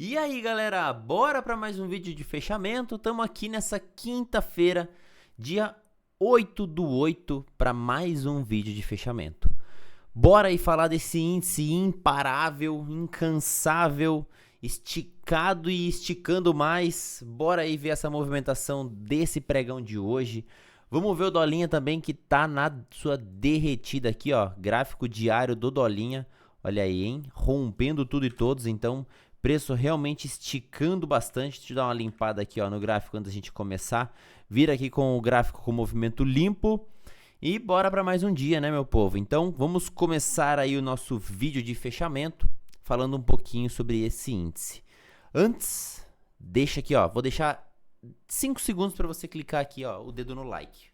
E aí galera, bora para mais um vídeo de fechamento. Estamos aqui nessa quinta-feira, dia 8/8, para mais um vídeo de fechamento. Bora aí falar desse índice imparável, incansável, esticado e esticando mais. Bora aí ver essa movimentação desse pregão de hoje. Vamos ver o Dolinha também, que tá na sua derretida aqui, ó, gráfico diário do Dolinha. Olha aí, hein, rompendo tudo e todos, então preço realmente esticando bastante. Deixa eu dar uma limpada aqui, ó, no gráfico antes da gente começar. Vira aqui com o gráfico com movimento limpo. E bora para mais um dia, né, meu povo? Então, vamos começar aí o nosso vídeo de fechamento, falando um pouquinho sobre esse índice. Antes, deixa aqui, ó, vou deixar 5 segundos para você clicar aqui, ó, o dedo no like.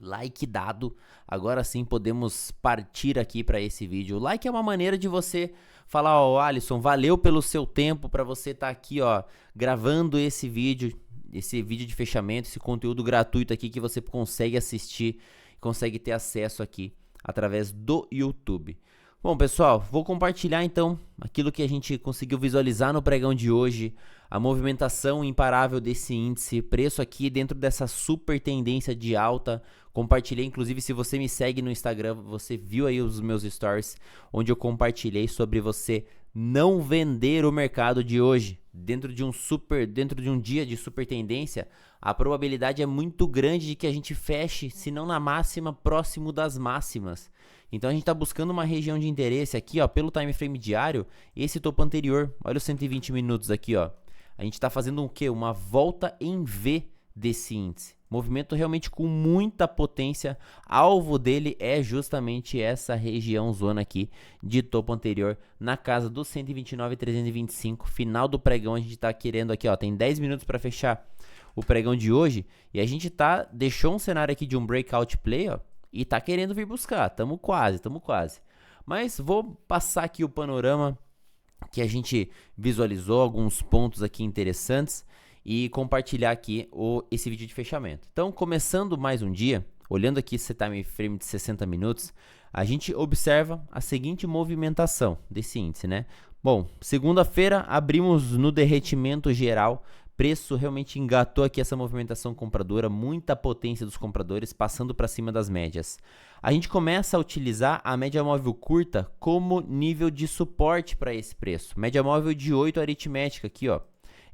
Like dado, agora sim podemos partir aqui para esse vídeo. O like é uma maneira de você falar, ó, Alisson, valeu pelo seu tempo para você estar aqui, ó, gravando esse vídeo de fechamento, esse conteúdo gratuito aqui que você consegue assistir, consegue ter acesso aqui através do YouTube. Bom, pessoal, vou compartilhar então aquilo que a gente conseguiu visualizar no pregão de hoje, a movimentação imparável desse índice, preço aqui dentro dessa super tendência de alta. Compartilhei, inclusive, se você me segue no Instagram, você viu aí os meus stories, onde eu compartilhei sobre você não vender o mercado de hoje. Dentro de um dia de super tendência, a probabilidade é muito grande de que a gente feche, se não na máxima, próximo das máximas. Então a gente está buscando uma região de interesse aqui, ó, pelo time frame diário, esse topo anterior. Olha os 120 minutos aqui, ó. A gente está fazendo o quê? Uma volta em V desse índice. Movimento realmente com muita potência. Alvo dele é justamente essa região zona aqui de topo anterior, na casa dos 129,325. Final do pregão a gente está querendo aqui, ó, tem 10 minutos para fechar o pregão de hoje e a gente deixou um cenário aqui de um breakout play, ó, e tá querendo vir buscar. Tamo quase. Mas vou passar aqui o panorama que a gente visualizou, alguns pontos aqui interessantes, e compartilhar aqui esse vídeo de fechamento. Então, começando mais um dia, olhando aqui esse time frame de 60 minutos, a gente observa a seguinte movimentação desse índice, né? Bom, segunda-feira abrimos no derretimento geral, preço realmente engatou aqui essa movimentação compradora, muita potência dos compradores passando para cima das médias. A gente começa a utilizar a média móvel curta como nível de suporte para esse preço. Média móvel de 8 aritmética aqui, ó.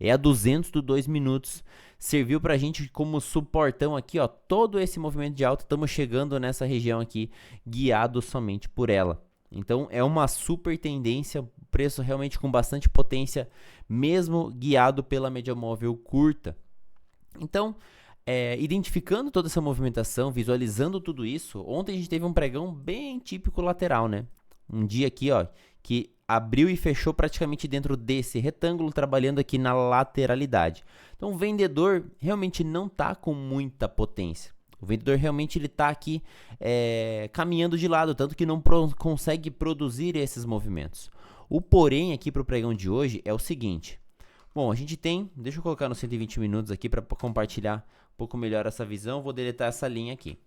É a 200 do 2 minutos, serviu para a gente como suportão aqui, ó, todo esse movimento de alta, estamos chegando nessa região aqui, guiado somente por ela. Então, é uma super tendência, preço realmente com bastante potência, mesmo guiado pela média móvel curta. Então, identificando toda essa movimentação, visualizando tudo isso, ontem a gente teve um pregão bem típico lateral, né? Um dia aqui, ó, que abriu e fechou praticamente dentro desse retângulo, trabalhando aqui na lateralidade. Então, o vendedor realmente não está com muita potência. O vendedor realmente ele está aqui caminhando de lado, tanto que não consegue produzir esses movimentos. O porém aqui para o pregão de hoje é o seguinte. Bom, a gente tem, deixa eu colocar nos 120 minutos aqui para compartilhar um pouco melhor essa visão. Vou deletar essa linha aqui.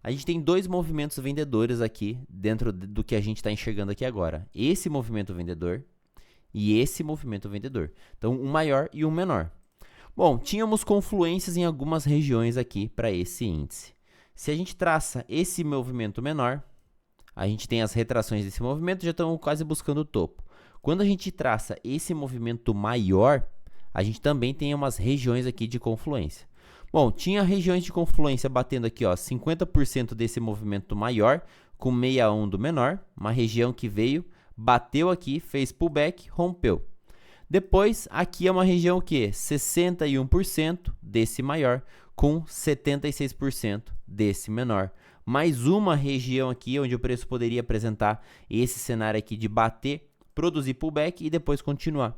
A gente tem dois movimentos vendedores aqui dentro do que a gente está enxergando aqui agora. Esse movimento vendedor e esse movimento vendedor. Então, um maior e um menor. Bom, tínhamos confluências em algumas regiões aqui para esse índice. Se a gente traça esse movimento menor, a gente tem as retrações desse movimento, já estão quase buscando o topo. Quando a gente traça esse movimento maior, a gente também tem umas regiões aqui de confluência. Bom, tinha regiões de confluência batendo aqui, ó, 50% desse movimento maior com 61 do menor, uma região que veio, bateu aqui, fez pullback, rompeu. Depois, aqui é uma região que 61% desse maior com 76% desse menor. Mais uma região aqui onde o preço poderia apresentar esse cenário aqui de bater, produzir pullback e depois continuar.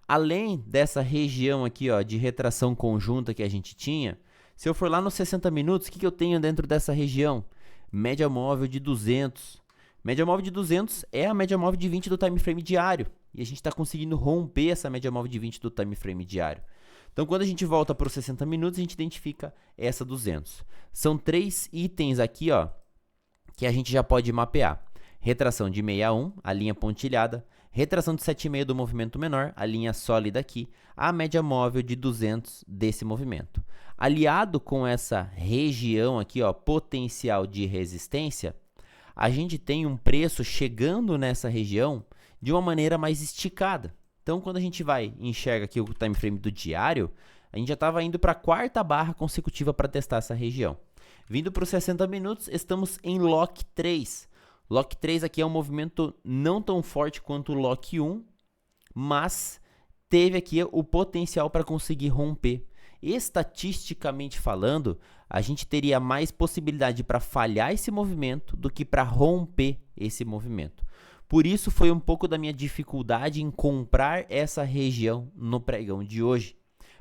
Além dessa região aqui, ó, de retração conjunta que a gente tinha, se eu for lá nos 60 minutos, o que eu tenho dentro dessa região? Média móvel de 200. Média móvel de 200 é a média móvel de 20 do time frame diário. E a gente está conseguindo romper essa média móvel de 20 do time frame diário. Então, quando a gente volta para os 60 minutos, a gente identifica essa 200. São 3 itens aqui, ó, que a gente já pode mapear. Retração de 61, a linha pontilhada. retração de 7,5 do movimento menor, a linha sólida aqui, a média móvel de 200 desse movimento. Aliado com essa região aqui, ó, potencial de resistência, a gente tem um preço chegando nessa região de uma maneira mais esticada. Então, quando a gente vai e enxerga aqui o time frame do diário, a gente já estava indo para a quarta barra consecutiva para testar essa região. Vindo para os 60 minutos, estamos em Lock 3. Lock 3 aqui é um movimento não tão forte quanto o Lock 1, mas teve aqui o potencial para conseguir romper. Estatisticamente falando, a gente teria mais possibilidade para falhar esse movimento do que para romper esse movimento. Por isso foi um pouco da minha dificuldade em comprar essa região no pregão de hoje,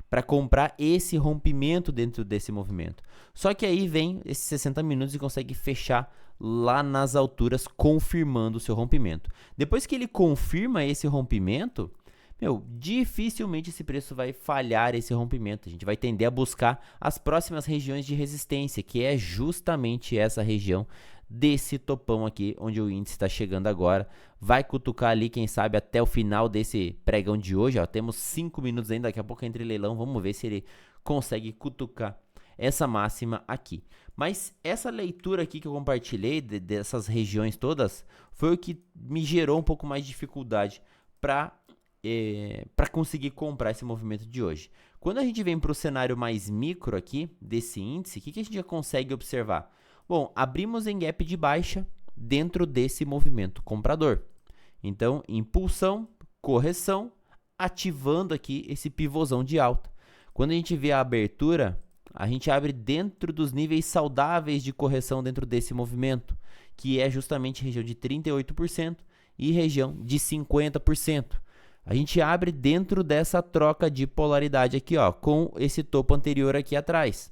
para comprar esse rompimento dentro desse movimento. Só que aí vem esses 60 minutos e consegue fechar lá nas alturas, confirmando o seu rompimento. Depois que ele confirma esse rompimento, dificilmente esse preço vai falhar esse rompimento. A gente vai tender a buscar as próximas regiões de resistência, que é justamente essa região desse topão aqui, onde o índice está chegando agora. Vai cutucar ali, quem sabe, até o final desse pregão de hoje. Ó, temos 5 minutos ainda, daqui a pouco entra em leilão. Vamos ver se ele consegue cutucar essa máxima aqui. Mas essa leitura aqui que eu compartilhei, dessas regiões todas, foi o que me gerou um pouco mais de dificuldade para conseguir comprar esse movimento de hoje. Quando a gente vem para o cenário mais micro aqui, desse índice, o que a gente já consegue observar? Bom, abrimos em gap de baixa dentro desse movimento comprador. Então, impulsão, correção, ativando aqui esse pivôzão de alta. Quando a gente vê a abertura, a gente abre dentro dos níveis saudáveis de correção dentro desse movimento, que é justamente região de 38% e região de 50%. A gente abre dentro dessa troca de polaridade aqui, ó, com esse topo anterior aqui atrás,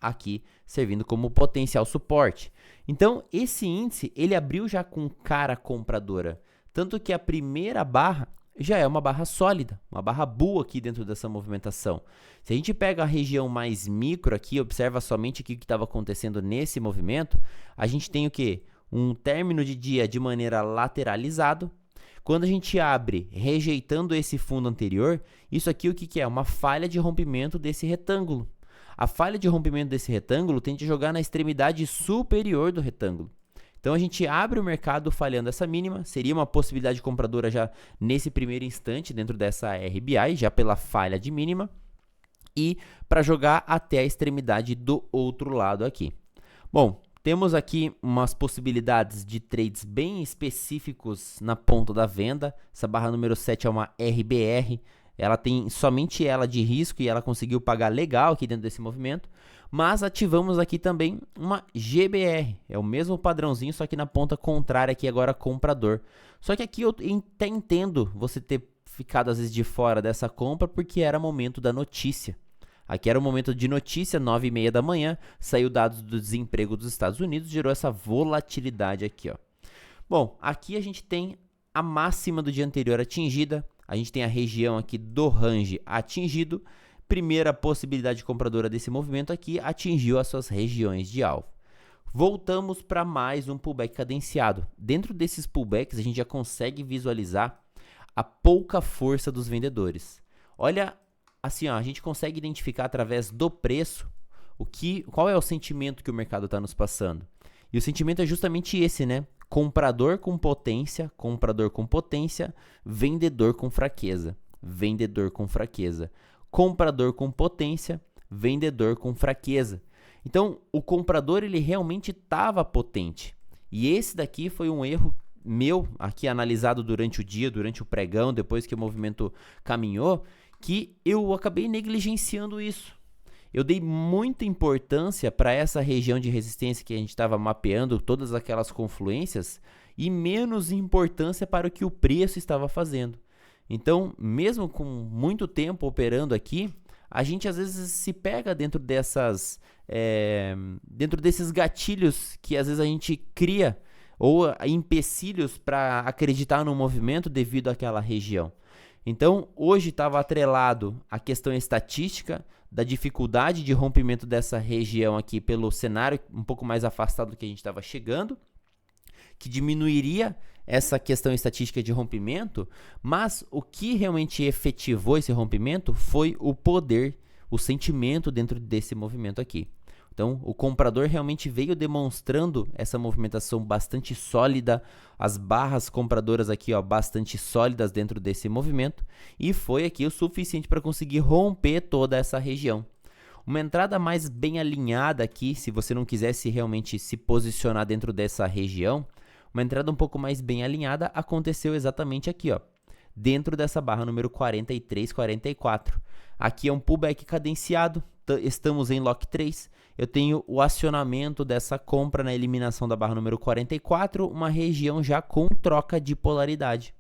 aqui servindo como potencial suporte. Então, esse índice, ele abriu já com cara compradora, tanto que a primeira barra já é uma barra sólida, uma barra bull aqui dentro dessa movimentação. Se a gente pega a região mais micro aqui, observa somente aqui o que estava acontecendo nesse movimento, a gente tem o quê? Um término de dia de maneira lateralizado. Quando a gente abre rejeitando esse fundo anterior, isso aqui o que é? Uma falha de rompimento desse retângulo. A falha de rompimento desse retângulo tende a jogar na extremidade superior do retângulo. Então a gente abre o mercado falhando essa mínima, seria uma possibilidade compradora já nesse primeiro instante dentro dessa RBI, já pela falha de mínima, e para jogar até a extremidade do outro lado aqui. Bom, temos aqui umas possibilidades de trades bem específicos na ponta da venda. Essa barra número 7 é uma RBR, ela tem somente ela de risco e ela conseguiu pagar legal aqui dentro desse movimento. Mas ativamos aqui também uma GBR, é o mesmo padrãozinho, só que na ponta contrária aqui agora comprador. Só que aqui eu até entendo você ter ficado às vezes de fora dessa compra porque era momento da notícia. Aqui era o momento de notícia, 9h30 da manhã, saiu dados do desemprego dos Estados Unidos, gerou essa volatilidade aqui, ó. Bom, aqui a gente tem a máxima do dia anterior atingida, a gente tem a região aqui do range atingido. Primeira possibilidade compradora desse movimento aqui atingiu as suas regiões de alvo. Voltamos para mais um pullback cadenciado. Dentro desses pullbacks a gente já consegue visualizar a pouca força dos vendedores. Olha, assim, ó, a gente consegue identificar através do preço qual é o sentimento que o mercado está nos passando. E o sentimento é justamente esse, né? Comprador com potência, vendedor com fraqueza, vendedor com fraqueza. Comprador com potência, vendedor com fraqueza. Então, o comprador ele realmente estava potente. E esse daqui foi um erro meu, aqui analisado durante o dia, durante o pregão, depois que o movimento caminhou, que eu acabei negligenciando isso. Eu dei muita importância para essa região de resistência que a gente estava mapeando, todas aquelas confluências, e menos importância para o que o preço estava fazendo. Então, mesmo com muito tempo operando aqui, a gente às vezes se pega dentro desses gatilhos que às vezes a gente cria ou empecilhos para acreditar no movimento devido àquela região. Então, hoje estava atrelado a questão estatística da dificuldade de rompimento dessa região aqui pelo cenário um pouco mais afastado do que a gente estava chegando. que diminuiria essa questão estatística de rompimento, mas o que realmente efetivou esse rompimento foi o poder, o sentimento dentro desse movimento aqui. Então, o comprador realmente veio demonstrando essa movimentação bastante sólida, as barras compradoras aqui, ó, bastante sólidas dentro desse movimento, e foi aqui o suficiente para conseguir romper toda essa região. Uma entrada mais bem alinhada aqui, se você não quisesse realmente se posicionar dentro dessa região, uma entrada um pouco mais bem alinhada aconteceu exatamente aqui, ó, dentro dessa barra número 43, 44. Aqui é um pullback cadenciado, estamos em lock 3, eu tenho o acionamento dessa compra na eliminação da barra número 44, uma região já com troca de polaridade.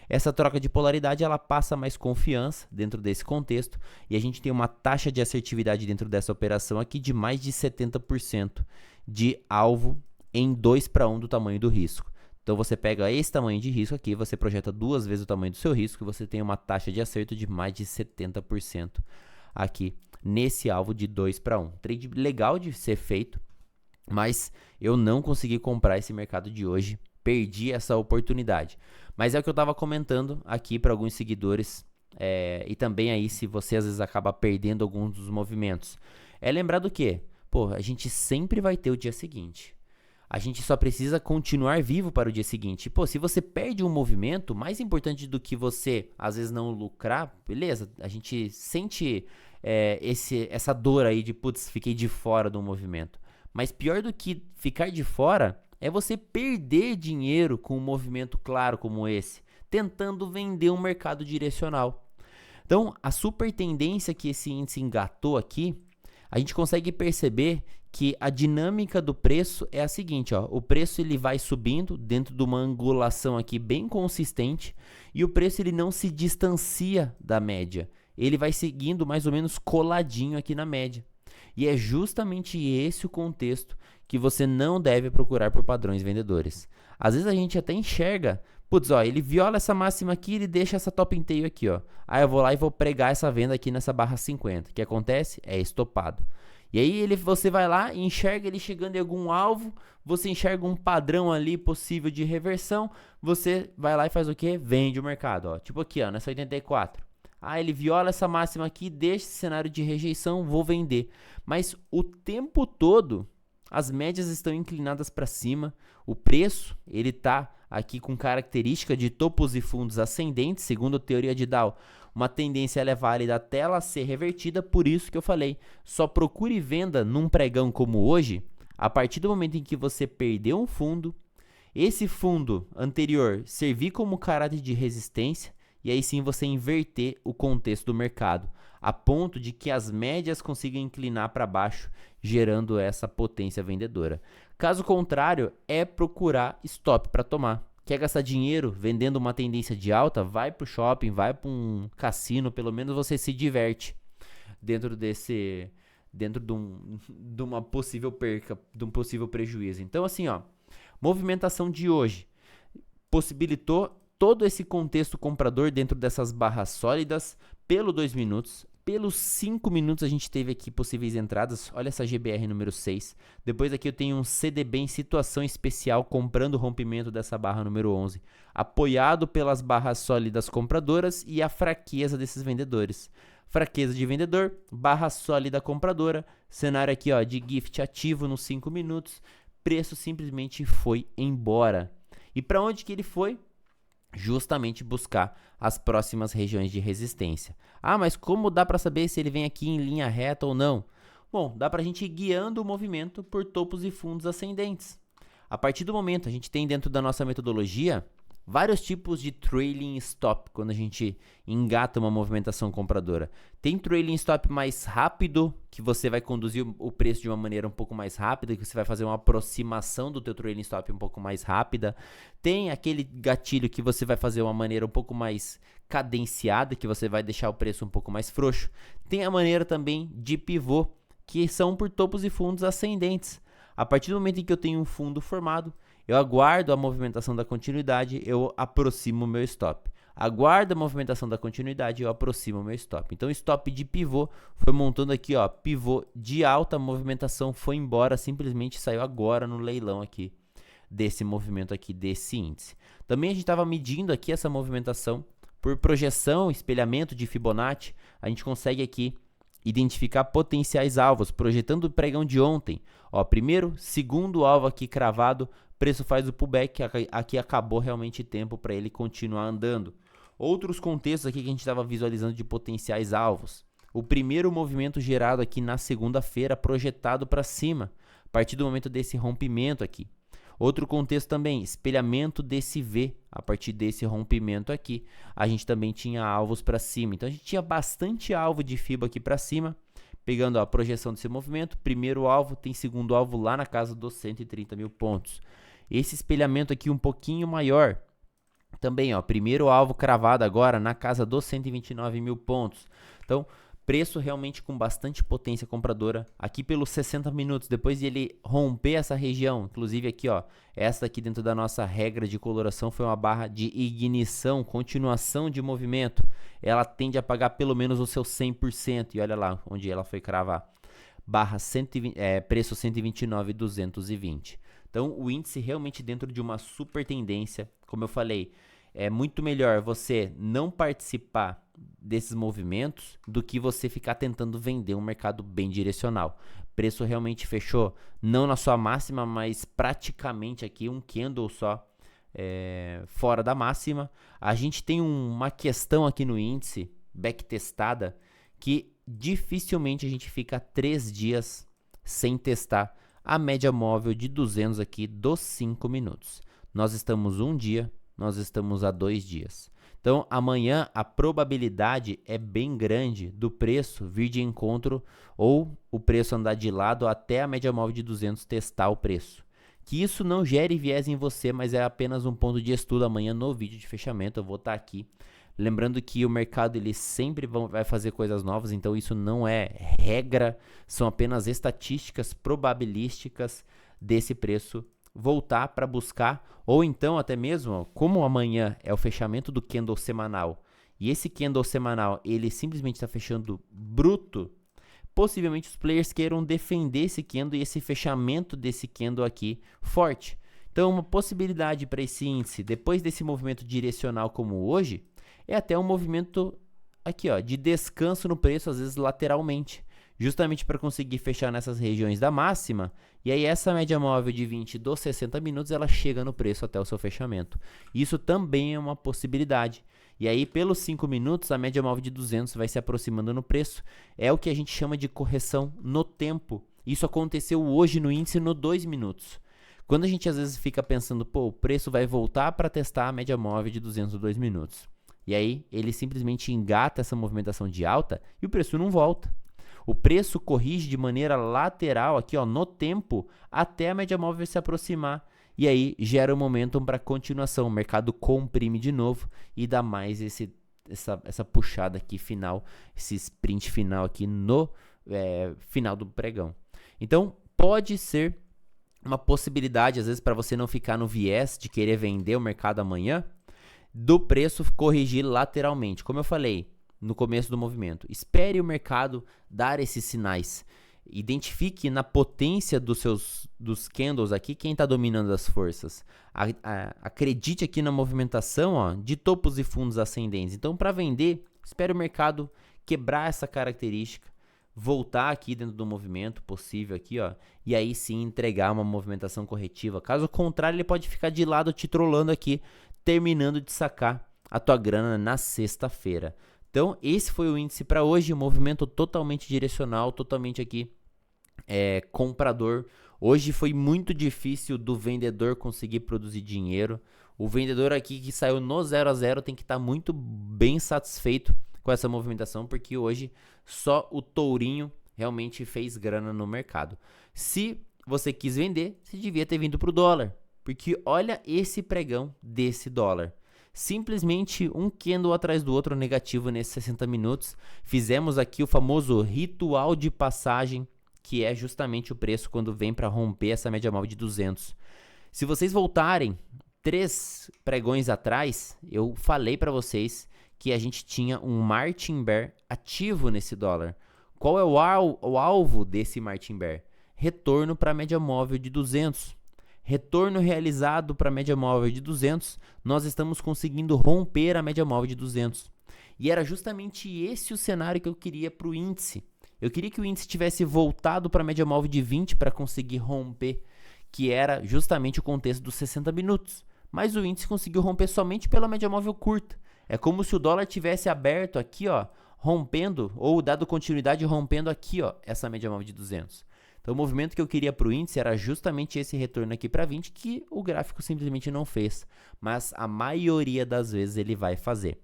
Essa troca de polaridade ela passa mais confiança dentro desse contexto e a gente tem uma taxa de assertividade dentro dessa operação aqui de mais de 70% de alvo em 2:1 do tamanho do risco. Então você pega esse tamanho de risco aqui, você projeta 2 vezes o tamanho do seu risco e você tem uma taxa de acerto de mais de 70% aqui nesse alvo de 2:1. Trade legal de ser feito, mas eu não consegui comprar esse mercado de hoje, perdi essa oportunidade. Mas é o que eu estava comentando aqui para alguns seguidores e também aí se você às vezes acaba perdendo alguns dos movimentos. É lembrar do quê? Pô, a gente sempre vai ter o dia seguinte. A gente só precisa continuar vivo para o dia seguinte. Pô, se você perde um movimento, mais importante do que você, às vezes, não lucrar, beleza, a gente sente essa dor aí de, putz, fiquei de fora do movimento. Mas pior do que ficar de fora é você perder dinheiro com um movimento claro como esse, tentando vender um mercado direcional. Então, a super tendência que esse índice engatou aqui, a gente consegue perceber que a dinâmica do preço é a seguinte, ó, o preço ele vai subindo dentro de uma angulação aqui bem consistente e o preço ele não se distancia da média, ele vai seguindo mais ou menos coladinho aqui na média. E é justamente esse o contexto que você não deve procurar por padrões vendedores. Às vezes a gente até enxerga, putz, ó, ele viola essa máxima aqui, ele deixa essa top in tail aqui, ó. Aí eu vou lá e vou pregar essa venda aqui nessa barra 50. O que acontece? É estopado. E aí você vai lá e enxerga ele chegando em algum alvo, você enxerga um padrão ali possível de reversão, você vai lá e faz o quê? Vende o mercado, ó. Tipo aqui, ó, nessa 84. Ah, ele viola essa máxima aqui, deixa esse cenário de rejeição, vou vender. Mas o tempo todo, as médias estão inclinadas para cima, o preço, ele está aqui com característica de topos e fundos ascendentes, segundo a teoria de Dow. Uma tendência ela é válida até ela ser revertida, por isso que eu falei, só procure venda num pregão como hoje, a partir do momento em que você perdeu um fundo, esse fundo anterior servir como caráter de resistência, e aí sim você inverter o contexto do mercado, a ponto de que as médias consigam inclinar para baixo, gerando essa potência vendedora. Caso contrário, é procurar stop para tomar. Quer gastar dinheiro vendendo uma tendência de alta? Vai para o shopping, vai para um cassino, pelo menos você se diverte dentro de uma possível perca, de um possível prejuízo. Então assim, ó, movimentação de hoje possibilitou todo esse contexto comprador dentro dessas barras sólidas pelo 2 minutos. Pelos 5 minutos a gente teve aqui possíveis entradas, olha essa GBR número 6, depois aqui eu tenho um CDB em situação especial comprando o rompimento dessa barra número 11, apoiado pelas barras sólidas compradoras e a fraqueza desses vendedores. Fraqueza de vendedor, barra sólida compradora, cenário aqui ó, de gift ativo nos 5 minutos, preço simplesmente foi embora. E para onde que ele foi? Justamente buscar as próximas regiões de resistência. Ah, mas como dá para saber se ele vem aqui em linha reta ou não? Bom, dá para a gente ir guiando o movimento por topos e fundos ascendentes. A partir do momento, a gente tem dentro da nossa metodologia vários tipos de trailing stop quando a gente engata uma movimentação compradora. Tem trailing stop mais rápido, que você vai conduzir o preço de uma maneira um pouco mais rápida, que você vai fazer uma aproximação do teu trailing stop um pouco mais rápida. Tem aquele gatilho que você vai fazer uma maneira um pouco mais cadenciada, que você vai deixar o preço um pouco mais frouxo. Tem a maneira também de pivô, que são por topos e fundos ascendentes. A partir do momento em que eu tenho um fundo formado, eu aguardo a movimentação da continuidade, eu aproximo o meu stop. Aguardo a movimentação da continuidade, eu aproximo o meu stop. Então, stop de pivô foi montando aqui, ó, pivô de alta movimentação, foi embora, simplesmente saiu agora no leilão aqui desse movimento aqui, desse índice. Também a gente estava medindo aqui essa movimentação por projeção, espelhamento de Fibonacci. A gente consegue aqui identificar potenciais alvos, projetando o pregão de ontem. Ó, primeiro, segundo alvo aqui cravado, preço faz o pullback, aqui acabou realmente tempo para ele continuar andando. Outros contextos aqui que a gente estava visualizando de potenciais alvos. O primeiro movimento gerado aqui na segunda-feira, projetado para cima, a partir do momento desse rompimento aqui. Outro contexto também, espelhamento desse V, a partir desse rompimento aqui, a gente também tinha alvos para cima. Então a gente tinha bastante alvo de FIBA aqui para cima, pegando a projeção desse movimento. Primeiro alvo, tem segundo alvo lá na casa dos 130 mil pontos. Esse espelhamento aqui um pouquinho maior, também, ó, primeiro alvo cravado agora na casa dos 129 mil pontos. Então, preço realmente com bastante potência compradora aqui pelos 60 minutos, depois de ele romper essa região, inclusive aqui, ó, essa aqui dentro da nossa regra de coloração foi uma barra de ignição, continuação de movimento, ela tende a pagar pelo menos o seu 100%, e olha lá onde ela foi cravar, barra 120, preço 129,220. Então, o índice realmente dentro de uma super tendência, como eu falei, é muito melhor você não participar desses movimentos do que você ficar tentando vender um mercado bem direcional. Preço realmente fechou, não na sua máxima, mas praticamente aqui um candle só fora da máxima. A gente tem uma questão aqui no índice, backtestada, que dificilmente a gente fica 3 dias sem testar a média móvel de 200 aqui dos 5 minutos. Nós estamos um dia, nós estamos há 2 dias. Então, amanhã a probabilidade é bem grande do preço vir de encontro ou o preço andar de lado até a média móvel de 200 testar o preço. Que isso não gere viés em você, mas é apenas um ponto de estudo amanhã no vídeo de fechamento. Eu vou estar aqui. Lembrando que o mercado ele sempre vai fazer coisas novas, então isso não é regra, são apenas estatísticas probabilísticas desse preço voltar para buscar, ou então até mesmo, como amanhã é o fechamento do candle semanal, e esse candle semanal ele simplesmente está fechando bruto, possivelmente os players queiram defender esse candle e esse fechamento desse candle aqui forte. Então uma possibilidade para esse índice, depois desse movimento direcional como hoje, é até um movimento aqui, ó, de descanso no preço, às vezes lateralmente, justamente para conseguir fechar nessas regiões da máxima, e aí essa média móvel de 20 dos 60 minutos, ela chega no preço até o seu fechamento. Isso também é uma possibilidade. E aí, pelos 5 minutos, a média móvel de 200 vai se aproximando no preço. É o que a gente chama de correção no tempo. Isso aconteceu hoje no índice no 2 minutos. Quando a gente às vezes fica pensando, pô, o preço vai voltar para testar a média móvel de 200 2 minutos. E aí, ele simplesmente engata essa movimentação de alta e o preço não volta. O preço corrige de maneira lateral aqui, ó, no tempo, até a média móvel se aproximar. E aí, gera um momentum para continuação. O mercado comprime de novo e dá mais essa puxada aqui final, esse sprint final aqui no final do pregão. Então, pode ser uma possibilidade, às vezes, para você não ficar no viés de querer vender o mercado amanhã, do preço corrigir lateralmente. Como eu falei no começo do movimento, espere o mercado dar esses sinais. Identifique na potência dos candles aqui quem está dominando as forças. Acredite aqui na movimentação, ó, de topos e fundos ascendentes. Então, para vender, espere o mercado quebrar essa característica, voltar aqui dentro do movimento possível aqui, ó, e aí sim entregar uma movimentação corretiva. Caso contrário, ele pode ficar de lado te trollando aqui, terminando de sacar a tua grana na sexta-feira. Então, esse foi o índice para hoje, um movimento totalmente direcional, totalmente aqui comprador. Hoje foi muito difícil do vendedor conseguir produzir dinheiro. O vendedor aqui que saiu no 0 a 0 tem que estar muito bem satisfeito com essa movimentação, porque hoje só o tourinho realmente fez grana no mercado. Se você quis vender, você devia ter vindo para o dólar, porque olha esse pregão desse dólar. Simplesmente um candle atrás do outro negativo nesses 60 minutos. Fizemos aqui o famoso ritual de passagem, que é justamente o preço quando vem para romper essa média móvel de 200. Se vocês voltarem 3 pregões atrás, eu falei para vocês que a gente tinha um Martin Bear ativo nesse dólar. Qual é o alvo desse Martin Bear? Retorno para a média móvel de 200. retorno realizado para a média móvel de 200, nós estamos conseguindo romper a média móvel de 200. E era justamente esse o cenário que eu queria para o índice. Eu queria que o índice tivesse voltado para a média móvel de 20 para conseguir romper, que era justamente o contexto dos 60 minutos. Mas o índice conseguiu romper somente pela média móvel curta. É como se o dólar tivesse aberto aqui, ó, rompendo, ou dado continuidade rompendo aqui, ó, essa média móvel de 200. Então o movimento que eu queria para o índice era justamente esse retorno aqui para 20, que o gráfico simplesmente não fez, mas a maioria das vezes ele vai fazer.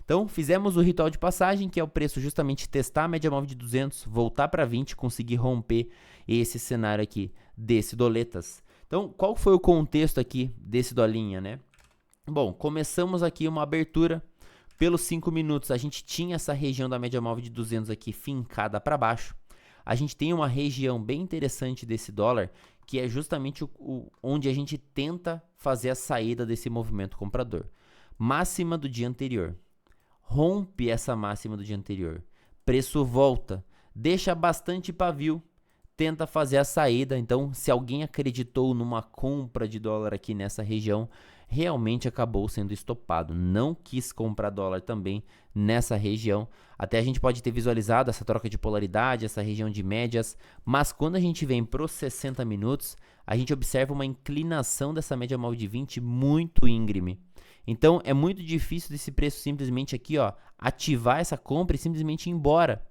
Então fizemos o ritual de passagem, que é o preço justamente testar a média móvel de 200, voltar para 20, conseguir romper esse cenário aqui desse doletas. Então qual foi o contexto aqui desse dolinha, né? Bom, começamos aqui uma abertura pelos 5 minutos, a gente tinha essa região da média móvel de 200 aqui fincada para baixo. A gente tem uma região bem interessante desse dólar, que é justamente onde a gente tenta fazer a saída desse movimento comprador. Máxima do dia anterior. Rompe essa máxima do dia anterior. Preço volta. Deixa bastante pavio. Tenta fazer a saída. Então, se alguém acreditou numa compra de dólar aqui nessa região, realmente acabou sendo estopado. Não quis comprar dólar também nessa região. Até a gente pode ter visualizado essa troca de polaridade, essa região de médias, mas quando a gente vem para os 60 minutos, a gente observa uma inclinação dessa média móvel de 20 muito íngreme. Então é muito difícil desse preço simplesmente aqui, ó, ativar essa compra e simplesmente ir embora.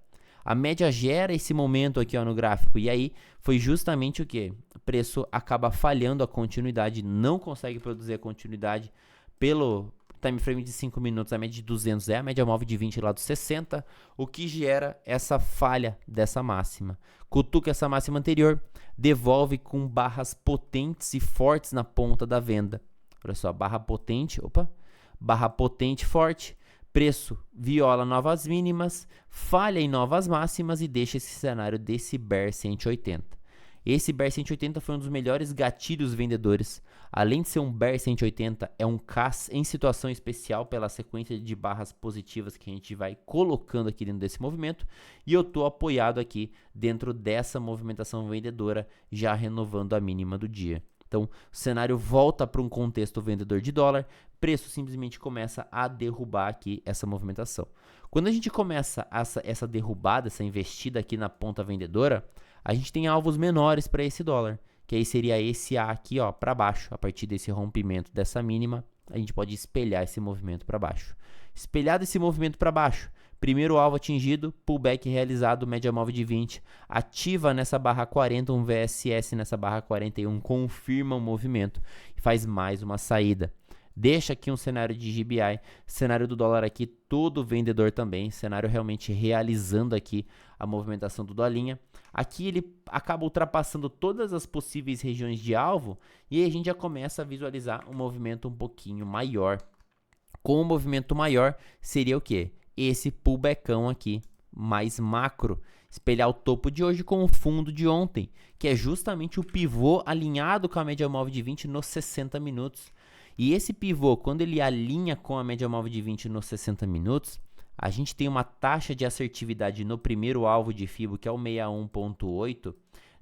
A média gera esse momento aqui, ó, no gráfico, e aí foi justamente o que? O preço acaba falhando a continuidade, não consegue produzir a continuidade pelo time frame de 5 minutos, a média de 200 é a média móvel de 20 lá dos 60, o que gera essa falha dessa máxima. Cutuca essa máxima anterior, devolve com barras potentes e fortes na ponta da venda. Olha só, barra potente, barra potente forte, preço viola novas mínimas, falha em novas máximas e deixa esse cenário desse Bear 180. Esse Bear 180 foi um dos melhores gatilhos vendedores. Além de ser um Bear 180, é um CAS em situação especial pela sequência de barras positivas que a gente vai colocando aqui dentro desse movimento. E eu estou apoiado aqui dentro dessa movimentação vendedora, já renovando a mínima do dia. Então, o cenário volta para um contexto vendedor de dólar, preço simplesmente começa a derrubar aqui essa movimentação. Quando a gente começa essa derrubada, essa investida aqui na ponta vendedora, a gente tem alvos menores para esse dólar, que aí seria esse A aqui, ó, para baixo. A partir desse rompimento dessa mínima, a gente pode espelhar esse movimento para baixo. Espelhado esse movimento para baixo, primeiro alvo atingido, pullback realizado, média móvel de 20, ativa nessa barra 40, um VSS nessa barra 41, confirma o movimento e faz mais uma saída. Deixa aqui um cenário de GBI, cenário do dólar aqui, todo vendedor também, cenário realmente realizando aqui a movimentação do dolinha. Aqui ele acaba ultrapassando todas as possíveis regiões de alvo e aí a gente já começa a visualizar um movimento um pouquinho maior. Com o movimento maior seria o quê? Esse pullbackão aqui, mais macro, espelhar o topo de hoje com o fundo de ontem, que é justamente o pivô alinhado com a média móvel de 20 nos 60 minutos. E esse pivô, quando ele alinha com a média móvel de 20 nos 60 minutos, a gente tem uma taxa de assertividade no primeiro alvo de FIBO, que é o 61.8,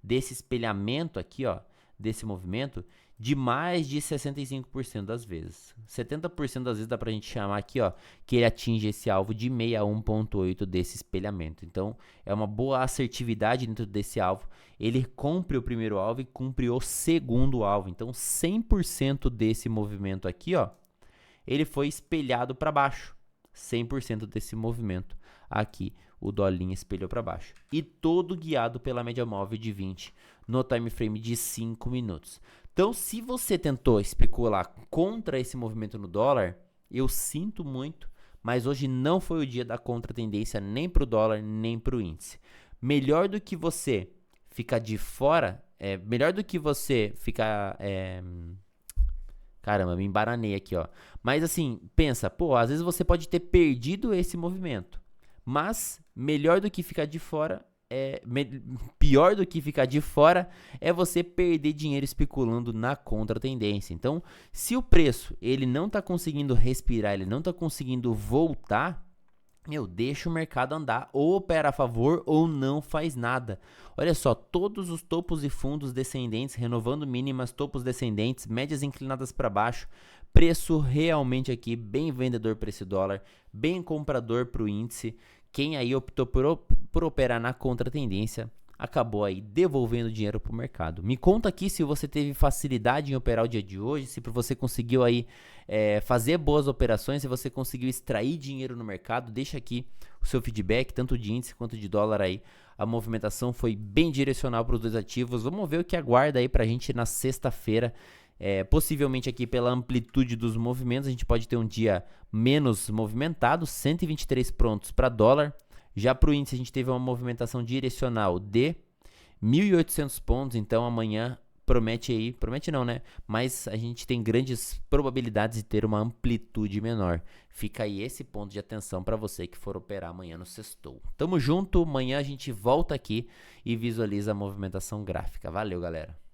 desse espelhamento aqui, ó, desse movimento, de mais de 65% das vezes. 70% das vezes dá pra gente chamar aqui, ó, que ele atinge esse alvo de 61.8 desse espelhamento. Então, é uma boa assertividade dentro desse alvo. Ele cumpre o primeiro alvo e cumpre o segundo alvo. Então, 100% desse movimento aqui, ó, ele foi espelhado para baixo. 100% desse movimento aqui, o dolinho espelhou para baixo. E todo guiado pela média móvel de 20 no time frame de 5 minutos. Então, se você tentou especular contra esse movimento no dólar, eu sinto muito, mas hoje não foi o dia da contratendência nem para o dólar, nem para o índice. Melhor do que você ficar de fora, melhor do que você ficar... Caramba, me embaranei aqui, ó. Mas assim, pensa, pô, às vezes você pode ter perdido esse movimento, mas melhor do que ficar de fora... pior do que ficar de fora é você perder dinheiro especulando na contratendência. Então, se o preço ele não está conseguindo respirar, ele não está conseguindo voltar, deixa o mercado andar, ou opera a favor ou não faz nada. Olha só, todos os topos e fundos descendentes, renovando mínimas, topos descendentes, médias inclinadas para baixo, preço realmente aqui bem vendedor para esse dólar, bem comprador para o índice. Quem aí optou por operar na contratendência, acabou aí devolvendo dinheiro para o mercado. Me conta aqui se você teve facilidade em operar o dia de hoje, se você conseguiu aí fazer boas operações, se você conseguiu extrair dinheiro no mercado. Deixa aqui o seu feedback, tanto de índice quanto de dólar aí. A movimentação foi bem direcional para os dois ativos. Vamos ver o que aguarda aí para a gente na sexta-feira. Possivelmente aqui pela amplitude dos movimentos, a gente pode ter um dia menos movimentado, 123 prontos para dólar. Já para o índice a gente teve uma movimentação direcional de 1.800 pontos, então amanhã promete aí, promete não, né? Mas a gente tem grandes probabilidades de ter uma amplitude menor. Fica aí esse ponto de atenção para você que for operar amanhã no sextou. Tamo junto, amanhã a gente volta aqui e visualiza a movimentação gráfica. Valeu, galera!